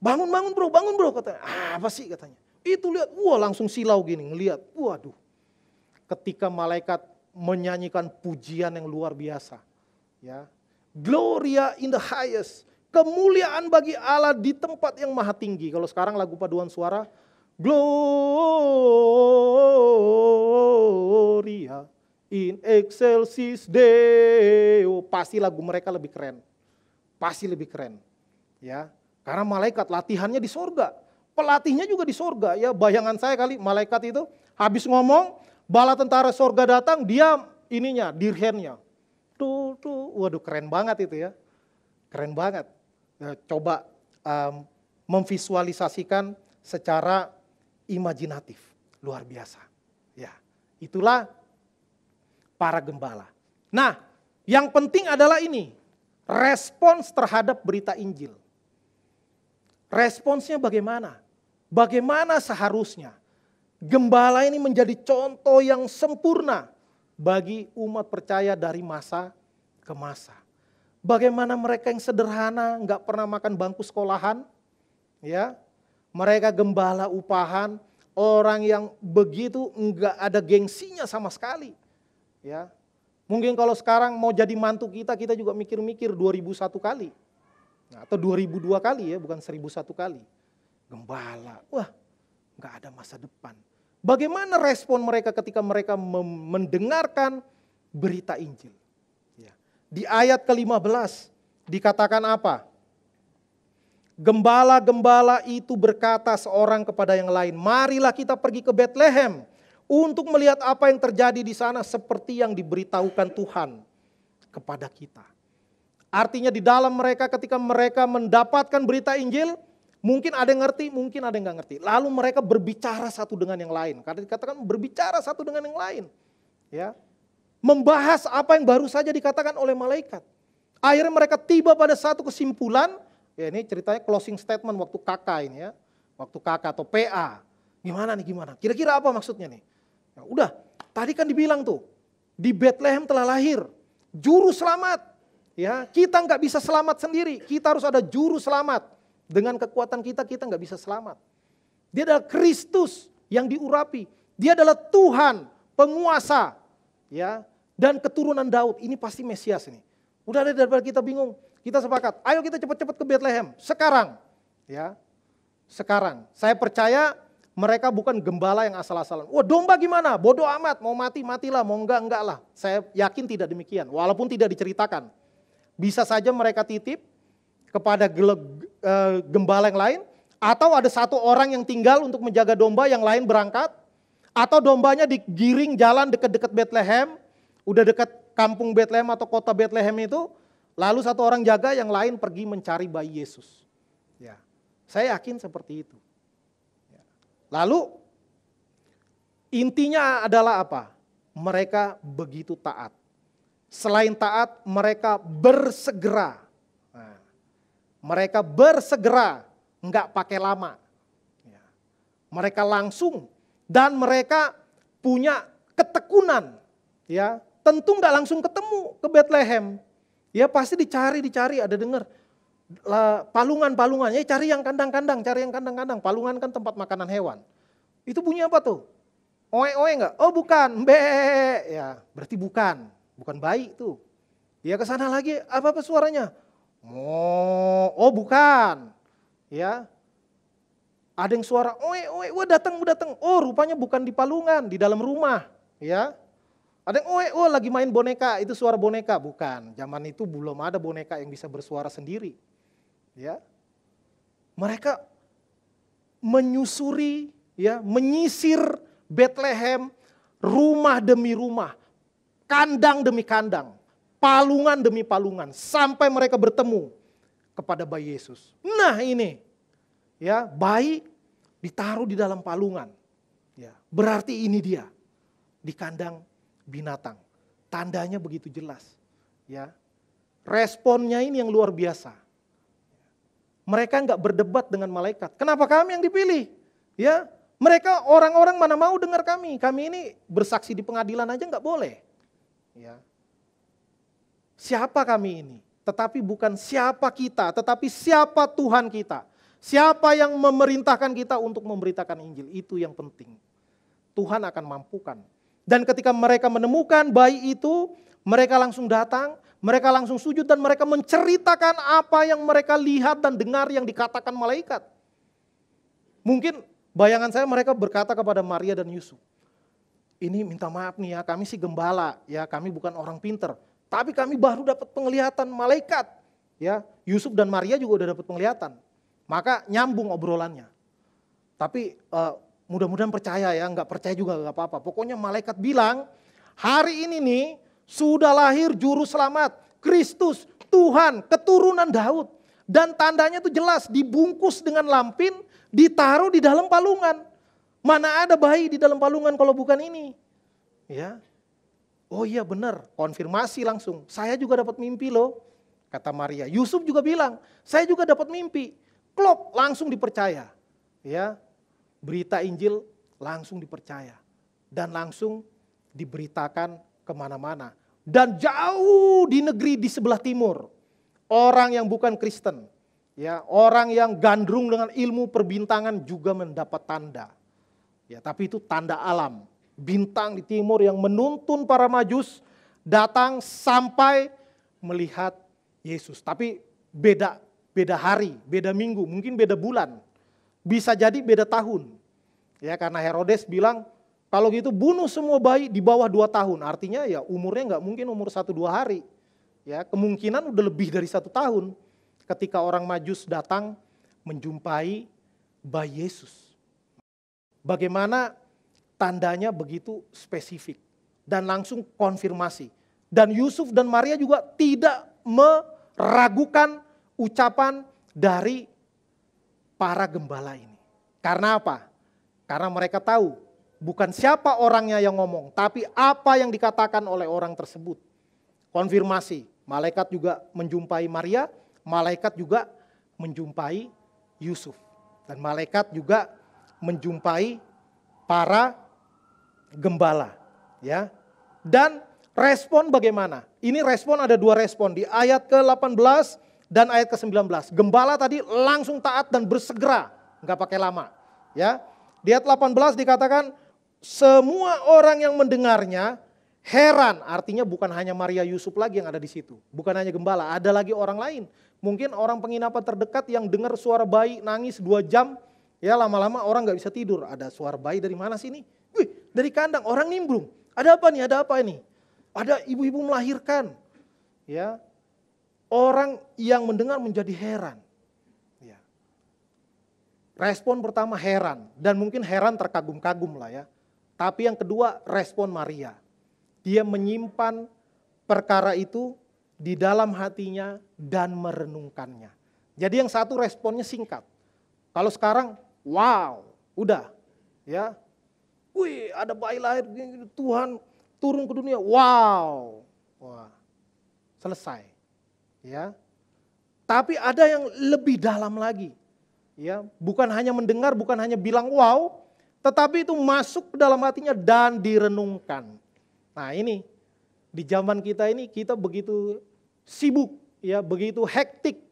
Bangun bro, katanya, apa sih katanya. Itu lihat, wah langsung silau gini, ngelihat, waduh. Ketika malaikat menyanyikan pujian yang luar biasa. Ya, Gloria in the highest, kemuliaan bagi Allah di tempat yang maha tinggi. Kalau sekarang lagu paduan suara, Gloria in excelsis Deo. Pasti lagu mereka lebih keren. Pasti lebih keren. Ya, karena malaikat latihannya di sorga. Pelatihnya juga di sorga. Ya, bayangan saya kali malaikat itu habis ngomong, bala tentara sorga datang, dia ininya, dirhennya. Tuh, waduh keren banget itu ya. Keren banget. Ya, coba memvisualisasikan secara imajinatif, luar biasa. Ya, itulah para gembala. Nah, yang penting adalah ini, respons terhadap berita Injil. Responsnya bagaimana? Bagaimana seharusnya gembala ini menjadi contoh yang sempurna bagi umat percaya dari masa ke masa. Bagaimana mereka yang sederhana, nggak pernah makan bangku sekolahan, ya, mereka gembala upahan, orang yang begitu nggak ada gengsinya sama sekali. Ya, mungkin kalau sekarang mau jadi mantu kita juga mikir-mikir 2001 kali. Nah, atau 2002 kali ya, bukan 1001 kali. Gembala, wah nggak ada masa depan. Bagaimana respon mereka ketika mereka mendengarkan berita Injil? Ya. Di ayat ke-15 dikatakan apa? Gembala-gembala itu berkata seorang kepada yang lain, marilah kita pergi ke Betlehem untuk melihat apa yang terjadi di sana seperti yang diberitahukan Tuhan kepada kita. Artinya di dalam mereka ketika mereka mendapatkan berita Injil, mungkin ada yang ngerti, mungkin ada yang nggak ngerti. Lalu mereka berbicara satu dengan yang lain. Karena dikatakan berbicara satu dengan yang lain. Ya, membahas apa yang baru saja dikatakan oleh malaikat. Akhirnya mereka tiba pada satu kesimpulan. Ya, ini ceritanya closing statement waktu KK ini ya. Waktu KK atau PA. Gimana nih, gimana? Kira-kira apa maksudnya nih? Ya, udah, tadi kan dibilang tuh. Di Bethlehem telah lahir juru selamat. Ya, kita nggak bisa selamat sendiri. Kita harus ada juru selamat. Dengan kekuatan kita nggak bisa selamat. Dia adalah Kristus yang diurapi. Dia adalah Tuhan, penguasa. Ya, dan keturunan Daud. Ini pasti Mesias ini. Udah ada daripada kita bingung. Kita sepakat, ayo kita cepat-cepat ke Bethlehem. Sekarang. Ya, sekarang. Saya percaya mereka bukan gembala yang asal-asalan. Wah, domba gimana? Bodoh amat, mau mati, matilah, mau enggak lah. Saya yakin tidak demikian, walaupun tidak diceritakan. Bisa saja mereka titip kepada gembala yang lain, atau ada satu orang yang tinggal untuk menjaga domba, yang lain berangkat, atau dombanya digiring jalan dekat-dekat Bethlehem, udah dekat kampung Bethlehem atau kota Bethlehem itu, lalu satu orang jaga, yang lain pergi mencari bayi Yesus. Ya, saya yakin seperti itu. Lalu intinya adalah apa? Mereka begitu taat. Selain taat, mereka bersegera. Nah, mereka bersegera, enggak pakai lama. Ya. Mereka langsung dan mereka punya ketekunan. Ya, tentu enggak langsung ketemu ke Bethlehem. Ya pasti dicari, ada dengar. Palungan-palungan, ya cari yang kandang-kandang, palungan kan tempat makanan hewan. Itu bunyi apa tuh? Oe-oe enggak? Oh bukan, be. Ya, berarti bukan bayi tuh. Ya ke sana lagi, apa suaranya? Oh bukan. Ya. Ada yang suara oe-oe, wah datang. Oh rupanya bukan di palungan, di dalam rumah, ya. Ada yang oh lagi main boneka, itu suara boneka, bukan. Zaman itu belum ada boneka yang bisa bersuara sendiri. Ya. Mereka menyusuri, ya, menyisir Bethlehem, rumah demi rumah, kandang demi kandang, palungan demi palungan, sampai mereka bertemu kepada bayi Yesus. Nah ini, ya, bayi ditaruh di dalam palungan. Ya, berarti ini dia di kandang binatang. Tandanya begitu jelas. Ya. Responnya ini yang luar biasa. Mereka enggak berdebat dengan malaikat. Kenapa kami yang dipilih? Ya, mereka orang-orang mana mau dengar kami. Kami ini bersaksi di pengadilan aja enggak boleh. Ya. Siapa kami ini? Tetapi bukan siapa kita, tetapi siapa Tuhan kita. Siapa yang memerintahkan kita untuk memberitakan Injil. Itu yang penting. Tuhan akan mampukan. Dan ketika mereka menemukan bayi itu, mereka langsung datang, mereka langsung sujud dan mereka menceritakan apa yang mereka lihat dan dengar yang dikatakan malaikat. Mungkin Bayangan saya mereka berkata kepada Maria dan Yusuf, ini minta maaf nih ya, kami sih gembala, ya kami bukan orang pinter. Tapi kami baru dapat penglihatan malaikat. Ya, Yusuf dan Maria juga udah dapat penglihatan. Maka nyambung obrolannya. Tapi mudah-mudahan percaya ya, nggak percaya juga nggak apa-apa. Pokoknya malaikat bilang, hari ini nih sudah lahir juru selamat, Kristus, Tuhan, keturunan Daud. Dan tandanya itu jelas, dibungkus dengan lampin, ditaruh di dalam palungan. Mana ada bayi di dalam palungan kalau bukan ini? Ya. Oh iya benar, konfirmasi langsung. Saya juga dapat mimpi loh, kata Maria. Yusuf juga bilang, saya juga dapat mimpi. Klop, langsung dipercaya. Ya. Berita Injil langsung dipercaya. Dan langsung diberitakan kemana-mana. Dan jauh di negeri di sebelah timur, orang yang bukan Kristen, ya, orang yang gandrung dengan ilmu perbintangan juga mendapat tanda. Ya, tapi itu tanda alam. Bintang di timur yang menuntun para majus datang sampai melihat Yesus. Tapi beda hari, beda minggu, mungkin beda bulan. Bisa jadi beda tahun. Ya, karena Herodes bilang, kalau gitu bunuh semua bayi di bawah 2 tahun. Artinya ya umurnya nggak mungkin umur 1-2 hari. Ya, kemungkinan udah lebih dari 1 tahun ketika orang majus datang menjumpai bayi Yesus. Bagaimana tandanya begitu spesifik dan langsung konfirmasi. Dan Yusuf dan Maria juga tidak meragukan ucapan dari para gembala ini. Karena apa? Karena mereka tahu bukan siapa orangnya yang ngomong, tapi apa yang dikatakan oleh orang tersebut. Konfirmasi, malaikat juga menjumpai Maria, malaikat juga menjumpai Yusuf. Dan malaikat juga menjumpai para gembala, ya. Dan respon bagaimana? Ini respon ada 2 respon di ayat ke-18 dan ayat ke-19. Gembala tadi langsung taat dan bersegera, nggak pakai lama, ya. Di ayat 18 dikatakan semua orang yang mendengarnya heran, artinya bukan hanya Maria Yusuf lagi yang ada di situ, bukan hanya gembala, ada lagi orang lain. Mungkin orang penginapan terdekat yang dengar suara bayi nangis 2 jam. Ya lama-lama orang gak bisa tidur. Ada suara bayi dari mana sih ini? Wih, dari kandang, orang nimbrung. Ada apa nih? Ada apa ini? Ada ibu-ibu melahirkan. Ya, orang yang mendengar menjadi heran. Ya. Respon pertama heran. Dan mungkin heran terkagum-kagum lah ya. Tapi yang kedua respon Maria. Dia menyimpan perkara itu di dalam hatinya dan merenungkannya. Jadi yang satu responnya singkat. Kalau sekarang, wow, udah, ya, wih, ada bayi lahir, Tuhan turun ke dunia, wow, wah, selesai, ya. Tapi ada yang lebih dalam lagi, ya, bukan hanya mendengar, bukan hanya bilang wow, tetapi itu masuk ke dalam hatinya dan direnungkan. Nah ini di zaman kita ini kita begitu sibuk, ya, begitu hektik.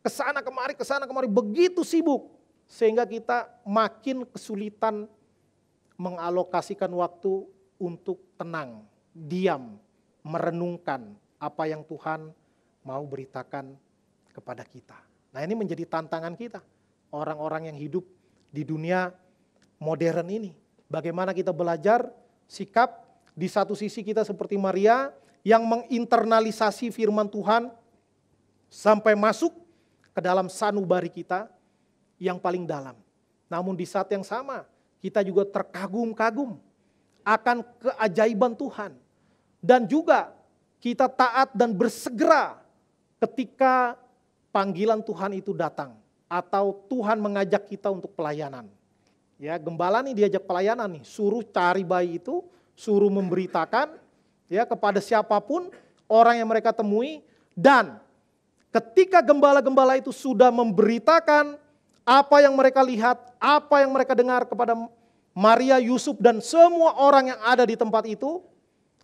Kesana kemari begitu sibuk. Sehingga kita makin kesulitan mengalokasikan waktu untuk tenang, diam, merenungkan apa yang Tuhan mau beritakan kepada kita. Nah ini menjadi tantangan kita. Orang-orang yang hidup di dunia modern ini. Bagaimana kita belajar sikap di satu sisi kita seperti Maria yang menginternalisasi firman Tuhan sampai masuk ke dalam sanubari kita yang paling dalam. Namun di saat yang sama kita juga terkagum-kagum akan keajaiban Tuhan. Dan juga kita taat dan bersegera ketika panggilan Tuhan itu datang. Atau Tuhan mengajak kita untuk pelayanan. Ya, gembala nih diajak pelayanan nih, suruh cari bayi itu, suruh memberitakan ya kepada siapapun orang yang mereka temui. Dan ketika gembala-gembala itu sudah memberitakan apa yang mereka lihat, apa yang mereka dengar kepada Maria, Yusuf dan semua orang yang ada di tempat itu.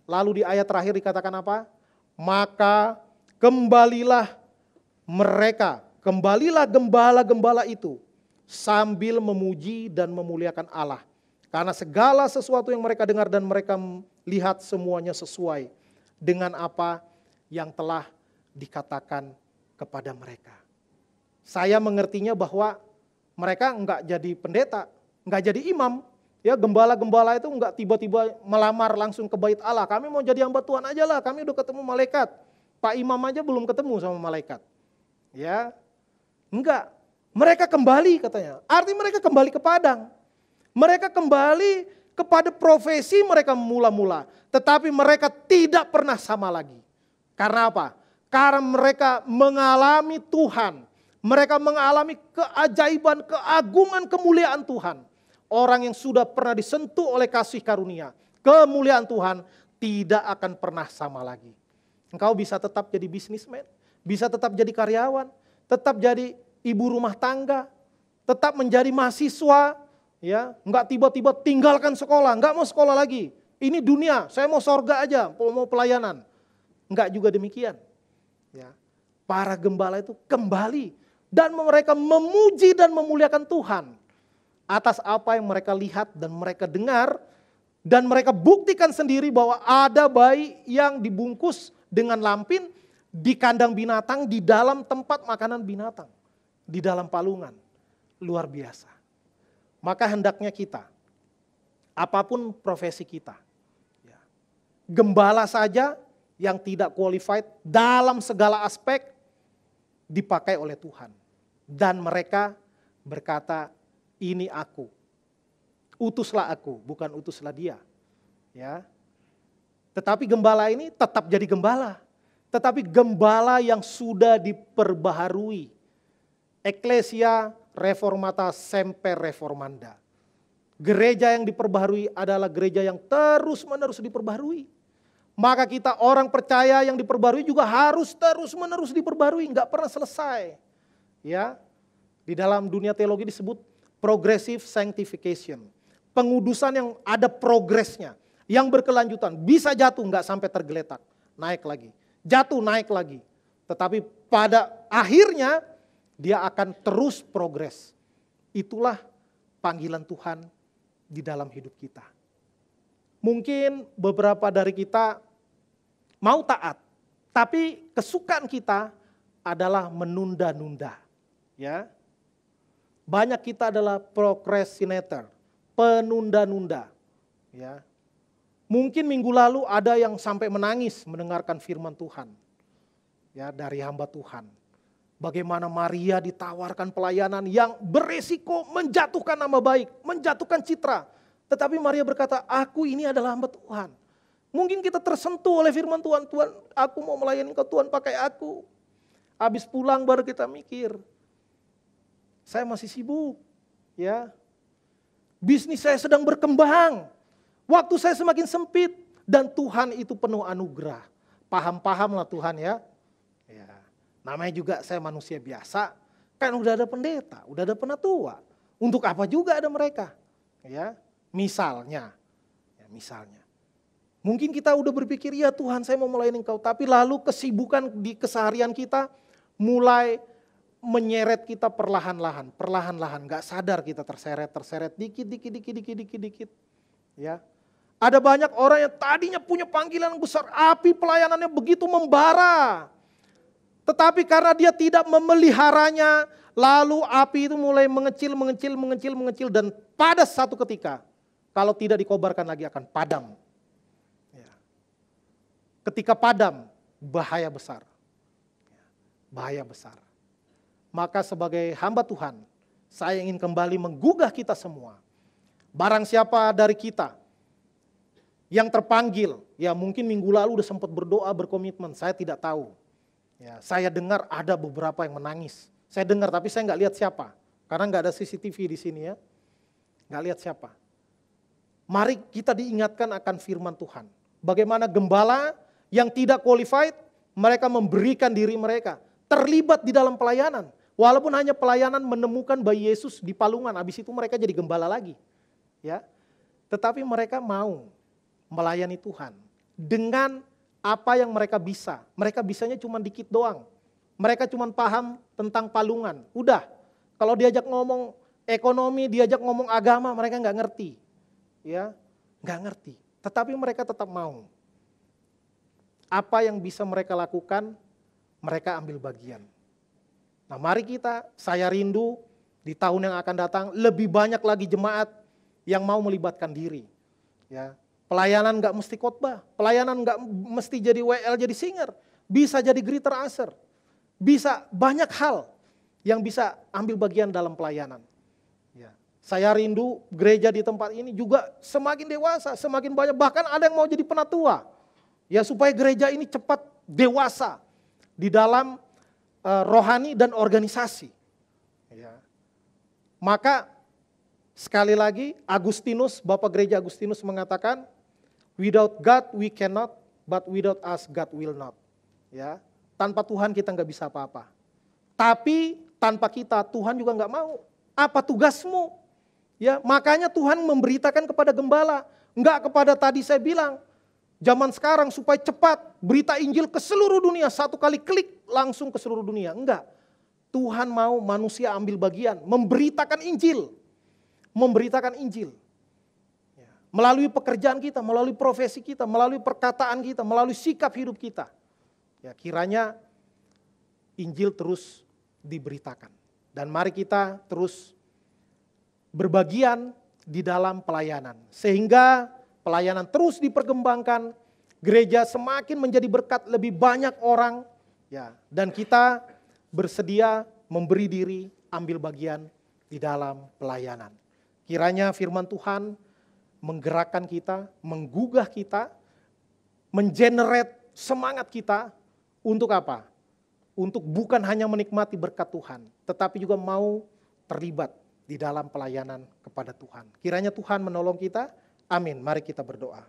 Lalu di ayat terakhir dikatakan apa? Maka kembalilah gembala-gembala itu sambil memuji dan memuliakan Allah. Karena segala sesuatu yang mereka dengar dan mereka lihat semuanya sesuai dengan apa yang telah dikatakan kepada mereka. Saya mengertinya bahwa mereka enggak jadi pendeta, nggak jadi imam. Ya, gembala-gembala itu nggak tiba-tiba melamar langsung ke bait Allah. Kami mau jadi hamba Tuhan aja lah, kami udah ketemu malaikat. Pak imam aja belum ketemu sama malaikat. Ya, enggak. Mereka kembali katanya. Arti mereka kembali ke padang. Mereka kembali kepada profesi mereka mula-mula. Tetapi mereka tidak pernah sama lagi. Karena apa? Karena mereka mengalami Tuhan. Mereka mengalami keajaiban, keagungan, kemuliaan Tuhan. Orang yang sudah pernah disentuh oleh kasih karunia, kemuliaan Tuhan tidak akan pernah sama lagi. Engkau bisa tetap jadi bisnismen, bisa tetap jadi karyawan, tetap jadi ibu rumah tangga, tetap menjadi mahasiswa, ya, enggak tiba-tiba tinggalkan sekolah, enggak mau sekolah lagi. Ini dunia, saya mau sorga aja, mau pelayanan. Enggak juga demikian. Ya. Para gembala itu kembali dan mereka memuji dan memuliakan Tuhan atas apa yang mereka lihat dan mereka dengar, dan mereka buktikan sendiri bahwa ada bayi yang dibungkus dengan lampin di kandang binatang, di dalam tempat makanan binatang, di dalam palungan. Luar biasa. Maka hendaknya kita, apapun profesi kita, ya, gembala saja yang tidak qualified dalam segala aspek dipakai oleh Tuhan. Dan mereka berkata, ini aku, utuslah aku, bukan utuslah dia. Ya. Tetapi gembala ini tetap jadi gembala. Tetapi gembala yang sudah diperbaharui. Ecclesia Reformata Semper Reformanda. Gereja yang diperbaharui adalah gereja yang terus-menerus diperbaharui. Maka kita orang percaya yang diperbaharui juga harus terus-menerus diperbaharui, enggak pernah selesai. Ya. Di dalam dunia teologi disebut progressive sanctification. Pengudusan yang ada progresnya, yang berkelanjutan. Bisa jatuh enggak sampai tergeletak, naik lagi. Jatuh naik lagi. Tetapi pada akhirnya dia akan terus progres. Itulah panggilan Tuhan di dalam hidup kita. Mungkin beberapa dari kita mau taat, tapi kesukaan kita adalah menunda-nunda. Ya. Banyak kita adalah procrastinator, penunda-nunda. Ya. Mungkin minggu lalu ada yang sampai menangis mendengarkan firman Tuhan. Ya, dari hamba Tuhan. Bagaimana Maria ditawarkan pelayanan yang beresiko menjatuhkan nama baik, menjatuhkan citra. Tetapi Maria berkata, aku ini adalah hamba Tuhan. Mungkin kita tersentuh oleh firman Tuhan, Tuhan aku mau melayani Engkau, Tuhan pakai aku. Habis pulang baru kita mikir, saya masih sibuk, ya. Bisnis saya sedang berkembang, waktu saya semakin sempit, dan Tuhan itu penuh anugerah. Paham-pahamlah Tuhan ya. Ya. Namanya juga saya manusia biasa, kan udah ada pendeta, udah ada penatua. Untuk apa juga ada mereka? Ya, misalnya. Mungkin kita udah berpikir, ya Tuhan saya mau melayani Engkau, tapi lalu kesibukan di keseharian kita mulai menyeret kita perlahan-lahan, nggak sadar kita terseret dikit. Ya, ada banyak orang yang tadinya punya panggilan besar, api pelayanannya begitu membara, tetapi karena dia tidak memeliharanya, lalu api itu mulai mengecil, dan pada satu ketika, kalau tidak dikobarkan lagi akan padam. Ya. Ketika padam, bahaya besar. Maka sebagai hamba Tuhan, saya ingin kembali menggugah kita semua. Barang siapa dari kita yang terpanggil, ya mungkin minggu lalu udah sempat berdoa, berkomitmen, saya tidak tahu. Ya, saya dengar ada beberapa yang menangis. Saya dengar tapi saya nggak lihat siapa, karena nggak ada CCTV di sini ya, nggak lihat siapa. Mari kita diingatkan akan firman Tuhan. Bagaimana gembala yang tidak qualified, mereka memberikan diri mereka, terlibat di dalam pelayanan. Walaupun hanya pelayanan menemukan bayi Yesus di palungan, habis itu mereka jadi gembala lagi. Ya, tetapi mereka mau melayani Tuhan dengan apa yang mereka bisa. Mereka bisanya cuma dikit doang. Mereka cuma paham tentang palungan. Udah, kalau diajak ngomong ekonomi, diajak ngomong agama, mereka nggak ngerti. Ya, nggak ngerti. Tetapi mereka tetap mau. Apa yang bisa mereka lakukan, mereka ambil bagian. Nah mari kita, saya rindu Di tahun yang akan datang lebih banyak lagi jemaat yang mau melibatkan diri. Ya, pelayanan nggak mesti khotbah, pelayanan nggak mesti jadi WL, jadi singer, bisa jadi greeter usher, bisa banyak hal yang bisa ambil bagian dalam pelayanan. Ya, saya rindu gereja di tempat ini juga semakin dewasa, semakin banyak, bahkan ada yang mau jadi penatua. Ya, supaya gereja ini cepat dewasa di dalam rohani dan organisasi. Ya. Maka sekali lagi Agustinus, Bapak Gereja Agustinus mengatakan, without God we cannot, but without us God will not. Ya, tanpa Tuhan kita nggak bisa apa-apa. Tapi tanpa kita Tuhan juga nggak mau. Apa tugasmu? Ya, makanya Tuhan memberitakan kepada gembala, nggak kepada tadi saya bilang, zaman sekarang supaya cepat berita Injil ke seluruh dunia, satu kali klik langsung ke seluruh dunia. Enggak. Tuhan mau manusia ambil bagian, memberitakan Injil. Memberitakan Injil. Melalui pekerjaan kita, melalui profesi kita, melalui perkataan kita, melalui sikap hidup kita. Ya, kiranya Injil terus diberitakan. Dan mari kita terus berbagian di dalam pelayanan. Sehingga pelayanan terus diperkembangkan, gereja semakin menjadi berkat lebih banyak orang, ya, dan kita bersedia memberi diri, ambil bagian di dalam pelayanan. Kiranya firman Tuhan menggerakkan kita, menggugah kita, mengenerate semangat kita untuk apa? Untuk bukan hanya menikmati berkat Tuhan, tetapi juga mau terlibat di dalam pelayanan kepada Tuhan. Kiranya Tuhan menolong kita. Amin. Mari kita berdoa.